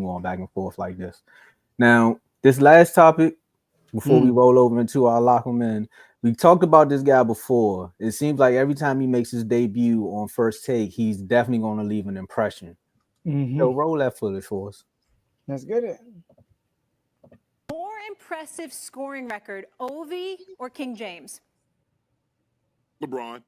going back and forth like this. Now, this last topic, before we roll over into our lock 'em in, we talked about this guy before. It seems like every time he makes his debut on First Take, he's definitely going to leave an impression. So roll that footage for us. Let's get it. More impressive scoring record, Ovi or King James? LeBron.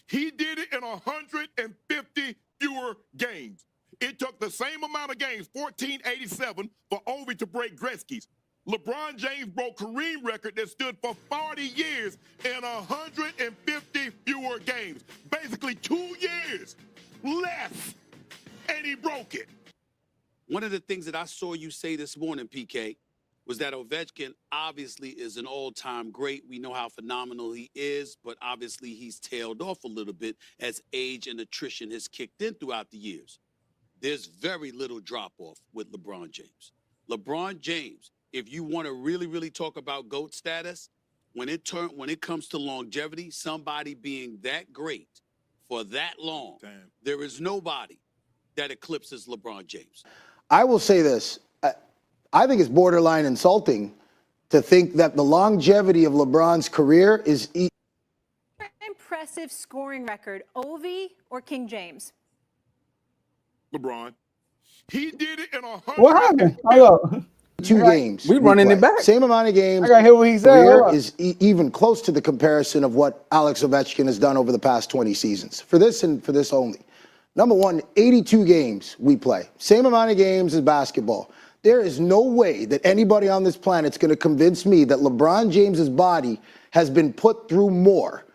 He did it in 150 fewer games. It took the same amount of games, 1487, for Ovi to break Gretzky's. LeBron James broke Kareem record that stood for 40 years in 150 fewer games. Basically 2 years less, and he broke it. One of the things that I saw you say this morning, PK, was that Ovechkin obviously is an all-time great. We know how phenomenal he is, but obviously he's tailed off a little bit as age and attrition has kicked in throughout the years. There's very little drop-off with LeBron James. LeBron James, if you want to really, really talk about GOAT status, when it comes to longevity, somebody being that great for that long, there is nobody that eclipses LeBron James. I will say this. I think it's borderline insulting to think that the longevity of LeBron's career is... Impressive scoring record, Ovi or King James? LeBron. He did it in 100. What happened? Hello. 2 games. We running it back. Same amount of games. I gotta hear what he said. Career is even close to the comparison of what Alex Ovechkin has done over the past 20 seasons. For this and for this only. Number one, 82 games we play. Same amount of games as basketball. There is no way that anybody on this planet is going to convince me that LeBron James's body has been put through more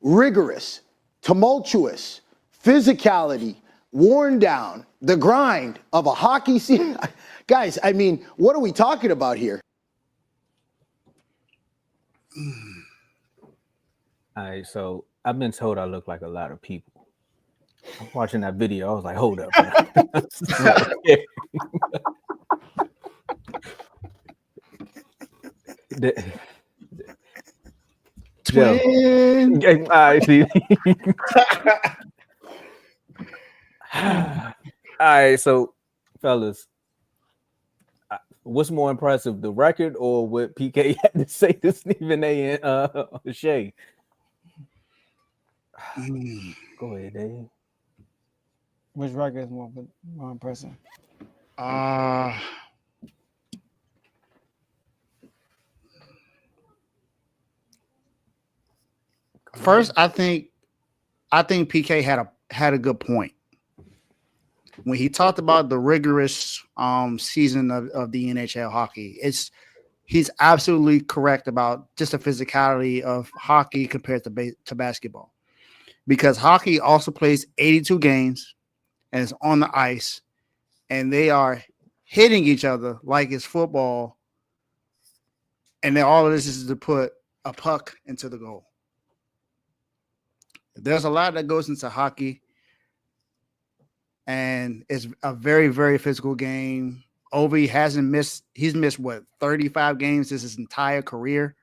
rigorous, tumultuous, physicality, worn down, the grind of a hockey season. Guys, I mean, what are we talking about here? All right, so I've been told I look like a lot of people. I'm watching that video. I was like, hold up. Twin. All right, see. All right, so fellas, what's more impressive, the record or what PK had to say to Stephen A and Shay? Go ahead, Dave. Which record is more impressive? First, I think PK had a good point when he talked about the rigorous season of the NHL hockey. He's absolutely correct about just the physicality of hockey compared to basketball, because hockey also plays 82 games and it's on the ice, and they are hitting each other like it's football, and then all of this is to put a puck into the goal. There's a lot that goes into hockey, and it's a very, very physical game. Ovi he's missed what, 35 games this his entire career.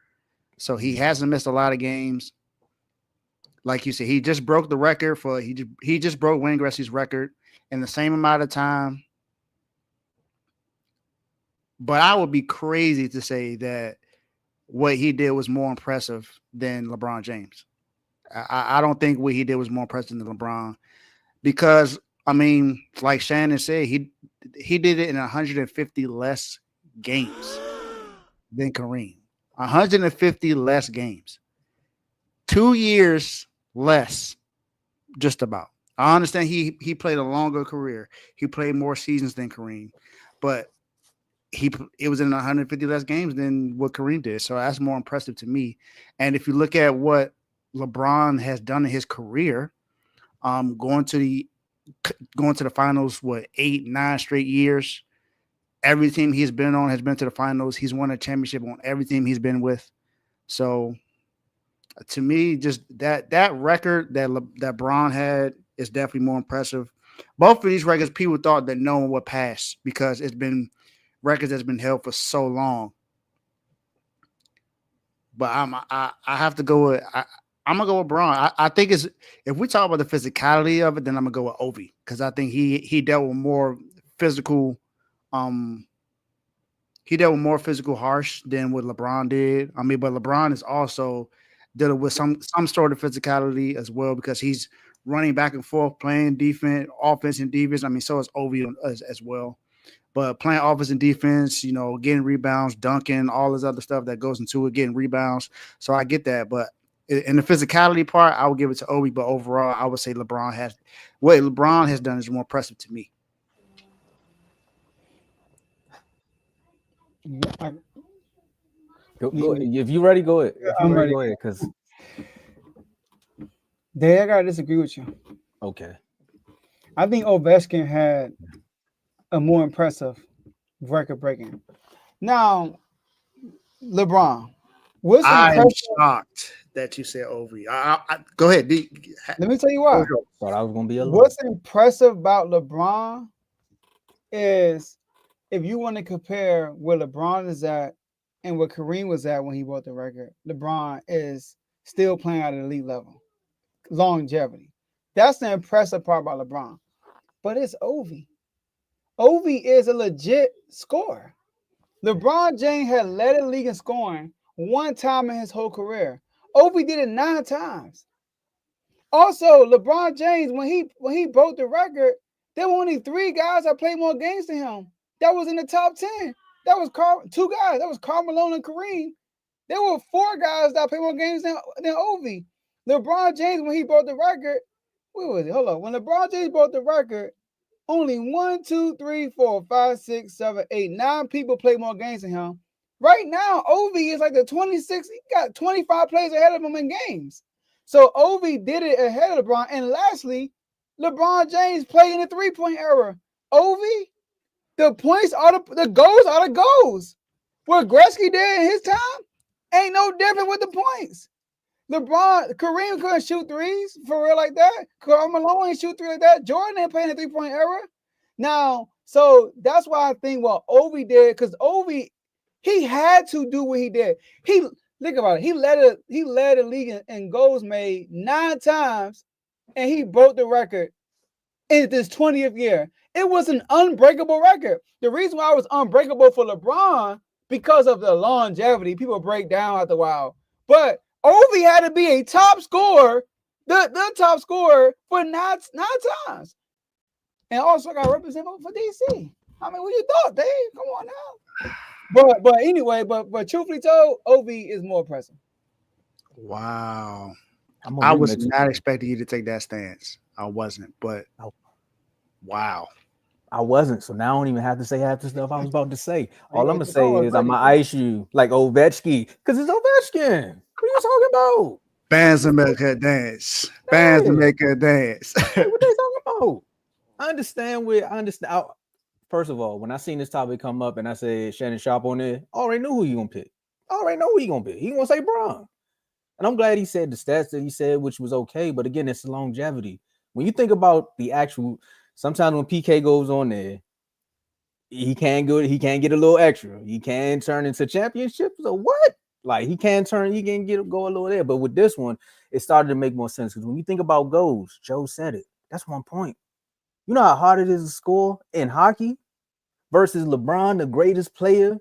So he hasn't missed a lot of games. Like you said, he just broke the record he just broke Wayne Gretzky's record in the same amount of time. But I would be crazy to say that what he did was more impressive than LeBron James. I don't think what he did was more impressive than LeBron, because, I mean, like Shannon said, he did it in 150 less games than Kareem. 150 less games. 2 years less, just about. I understand he played a longer career. He played more seasons than Kareem, but it was in 150 less games than what Kareem did. So that's more impressive to me. And if you look at what LeBron has done in his career, going to the finals, 8-9 straight years. Every team he's been on has been to the finals. He's won a championship on every team he's been with. So to me, just that record that Bron had is definitely more impressive. Both of these records, people thought that no one would pass because it's been records that's been held for so long. But I have to go with I'm gonna go with Bron. I think if we talk about the physicality of it, then I'm gonna go with Ovi, because I think he dealt with more physical he dealt with more physical harsh than what LeBron did. I mean, but LeBron is also dealing with some sort of physicality as well because he's running back and forth, playing defense, offense and defense. I mean, so is Ovi as well. But playing offense and defense, you know, getting rebounds, dunking, all this other stuff that goes into it, getting rebounds. So I get that. But in the physicality part, I would give it to Obi. But overall, I would say LeBron has what LeBron has done is more impressive to me. Go, if you ready, go ahead. If you I'm ready, ready. go ahead. Because Dave, I gotta disagree with you. okay, I think Ovechkin had a more impressive record breaking. Now, LeBron, what's I am impressive? shocked that you said Ovi. Go ahead. Let me tell you why. thought I was gonna be alone. What's impressive about LeBron is if you want to compare where LeBron is at and where Kareem was at when he broke the record, LeBron is still playing at an elite level. Longevity. That's the impressive part about LeBron. But it's Ovi. Ovi is a legit scorer. LeBron James had led the league in scoring one time in his whole career. Ovi did it 9 times. Also, LeBron James, when he broke the record, there were only 3 guys that played more games than him. That was in the top 10. That was 2 guys. That was Karl Malone and Kareem. There were 4 guys that played more games than Ovi. LeBron James, when he broke the record, where was it? Hold on. When LeBron James broke the record, only 1, 2, 3, 4, 5, 6, 7, 8, 9 people played more games than him. Right now, Ovi is like the 26. He got 25 players ahead of him in games. So Ovi did it ahead of LeBron. And lastly, LeBron James played in the 3-point era. Ovi, the points are the goals are the goals. What Gretzky did in his time ain't no different with the points. Kareem couldn't shoot threes for real like that. Karl Malone ain't shoot 3 like that. Jordan ain't playing the 3-point era. Now, so that's why I think what Ovi did, because Ovi, he had to do what he did. Think about it. He led the league in goals made 9 times, and he broke the record in this 20th year. It was an unbreakable record. The reason why it was unbreakable for LeBron because of the longevity. People break down after a while, but Ovi had to be a top scorer, the top scorer for 9 times, and also got represented for DC. I mean, what you thought, Dave? Come on now. But anyway, but truthfully told, Ovi is more impressive. Wow. I was not expecting you to take that stance. I wasn't, but wow. I wasn't. So now I don't even have to say half the stuff I was about to say. All I'm gonna say is I'm gonna ice you like Ovechkin, because it's Ovechkin. What are you talking about? Bands to make her dance. Bands to make her dance. Hey, what they talking about? I understand. First of all, when I seen this topic come up and I said Shannon Sharp on there, I already knew who you gonna pick. I already know who he gonna pick. He gonna say Braun. And I'm glad he said the stats that he said, which was okay. But again, it's the longevity. When you think about the actual, sometimes when PK goes on there, he can get a little extra. He can turn into championships or what? Like he can go a little there. But with this one, it started to make more sense. Because when you think about goals, Joe said it. That's 1 point. You know how hard it is to score in hockey versus LeBron, the greatest player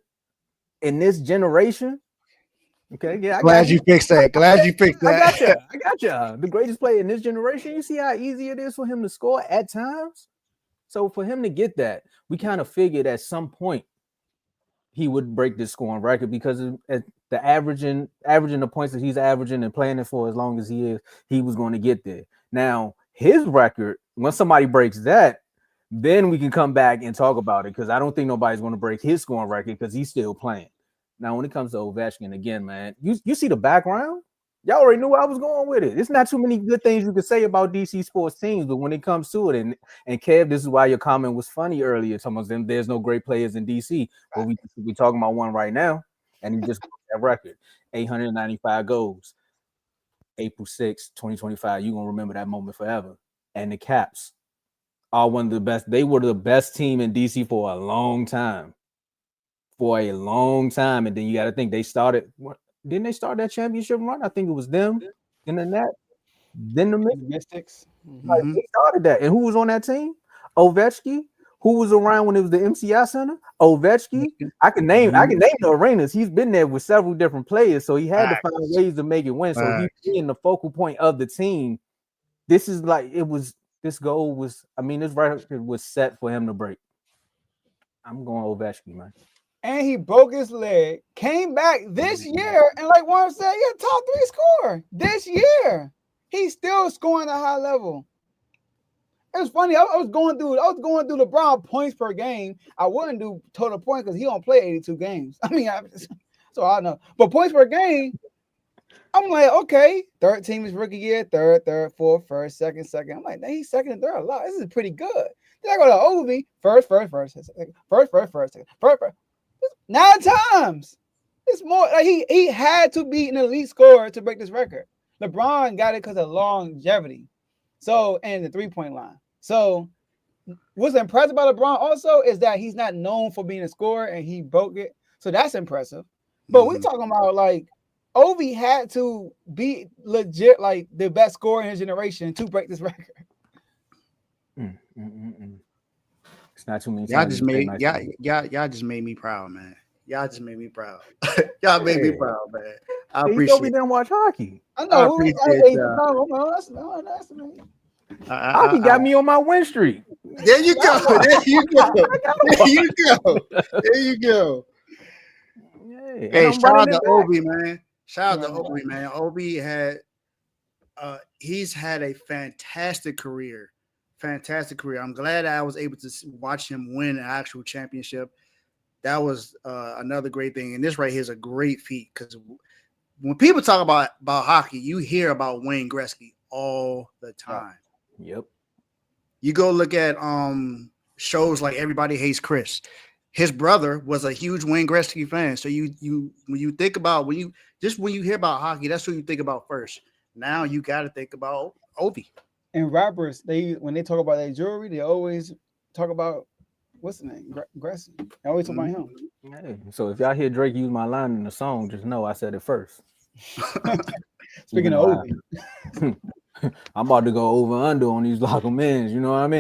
in this generation. Okay, yeah. Glad you fixed that. I got you. The greatest player in this generation. You see how easy it is for him to score at times? So for him to get that, we kind of figured at some point he would break this scoring record because at the averaging the points that he's averaging and playing it for as long as he is, he was going to get there. Now, his record, once somebody breaks that, then we can come back and talk about it because I don't think nobody's going to break his scoring record because he's still playing. Now, when it comes to Ovechkin, again, man, you see the background? Y'all already knew where I was going with it. It's not too many good things you could say about DC sports teams, but when it comes to it, and Kev, this is why your comment was funny earlier. Talking about them, there's no great players in DC. Well, we talking about one right now, and he just broke that record, 895 goals. April 6, 2025. You're gonna remember that moment forever. And the Caps are one of the best. They were the best team in DC for a long time. And then you got to think they started. Didn't they start that championship run? I think it was them in the net. Then the Mystics. Like, they started that. And who was on that team? Ovechkin, Who was around when it was the MCI Center? Ovechkin. I can name the arenas. He's been there with several different players, so he had to find ways to make it win. So he's being the focal point of the team. This is like this goal was. I mean, this record was set for him to break. I'm going Ovechkin, man. And he broke his leg, came back this year, and like Warren said, yeah, top 3 scorer this year. He's still scoring at a high level. It was funny. I was going through LeBron points per game. I wouldn't do total points because he don't play 82 games. I mean, so I know. But points per game, I'm like, okay, third team is rookie year, third, fourth, first, second. I'm like, he's second and third a lot. This is pretty good. Then I go to Ovi, first, second. 9 times. It's more like he had to be an elite scorer to break this record. LeBron got it because of longevity. So, and the 3-point line. So, what's impressive about LeBron also is that he's not known for being a scorer and he broke it. So that's impressive. But we're talking about like Ovi had to be legit like the best scorer in his generation to break this record. It's not too many. Y'all just made me proud, man. Y'all just made me proud. Y'all made me proud, man. I appreciate it. We didn't watch hockey. I know. Hockey got me on my win streak. There you go. There you go. Hey, shout out to Obi, man. Shout out to Obi, man. Obi had he's had a fantastic career. I'm glad I was able to watch him win an actual championship. That was another great thing. And this right here is a great feat because when people talk about hockey, you hear about Wayne Gretzky all the time. Yep. You go look at shows like Everybody Hates Chris. His brother was a huge Wayne Gretzky fan. So when you hear about hockey, that's who you think about first. Now you got to think about Ovi. And rappers, when they talk about their jewelry, they always talk about what's the name? Gretzky. They always talk about him. Hey, so if y'all hear Drake use my line in the song, just know I said it first. Speaking of Ovi. I'm about to go over under on these local men. You know what I mean?